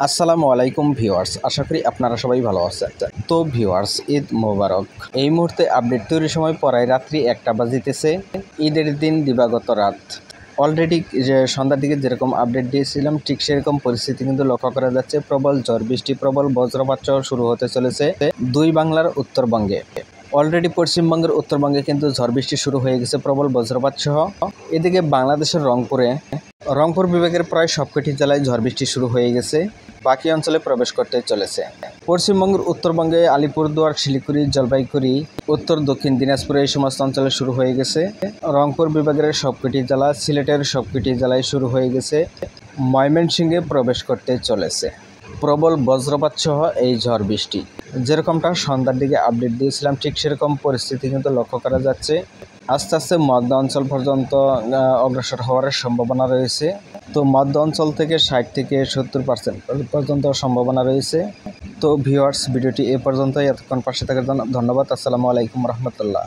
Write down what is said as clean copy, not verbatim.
আসসালামু আলাইকুম ভিউয়ার্স, আশা করি আপনারা সবাই ভালো আছেন। তো ভিউয়ার্স, ঈদ মোবারক। এই মুহূর্তে আপডেট তৈরির সময় পড়ায় রাত্রি 1টা বাজিতেছে। ঈদের দিন দিবাগত রাত। অলরেডি যে সন্ধ্যার দিকে যেরকম আপডেট দিয়েছিলাম ঠিক সেরকম পরিস্থিতি কিন্তু লক্ষ্য করা যাচ্ছে। প্রবল ঝড় বৃষ্টি, প্রবল বজ্রপাত সহ শুরু হতে চলেছে দুই বাংলার উত্তরবঙ্গে। অলরেডি পশ্চিমবঙ্গের উত্তরবঙ্গে কিন্তু ঝড় বৃষ্টি শুরু হয়ে গেছে প্রবল বজ্রপাত সহ। এদিকে বাংলাদেশের রংপুর বিভাগের প্রায় সবকটি জেলায় ঝড় বৃষ্টি শুরু হয়ে গেছে, বাকি অঞ্চলে প্রবেশ করতে চলেছে। পশ্চিমবঙ্গের উত্তরবঙ্গে আলিপুরদুয়ার, শিলিগুড়ি, জলপাইগুড়ি, উত্তর দক্ষিণ দিনাজপুরে এই সমস্ত অঞ্চলে শুরু হয়ে গেছে। রংপুর বিভাগের সবকটি জেলা, সিলেটের সবকটি জেলায় শুরু হয়ে গেছে। ময়মনসিংহে প্রবেশ করতে চলেছে প্রবল বজ্রপাত সহ এই ঝড় বৃষ্টি। যেরকমটা সন্ধ্যার দিকে আপডেট দিয়েছিলাম ঠিক সেরকম পরিস্থিতি কিন্তু লক্ষ্য করা যাচ্ছে। আস্তে আস্তে মধ্য অঞ্চল পর্যন্ত অগ্রসর হওয়ার সম্ভাবনা রয়েছে। তো মধ্য অঞ্চল থেকে 60 থেকে 70% পর্যন্ত সম্ভাবনা রয়েছে। তো ভিউয়ার্স, ভিডিওটি এ পর্যন্তই। এতক্ষণ পাশে থাকার জন্য ধন্যবাদ। আসসালামু আলাইকুম রহমতুল্লাহ।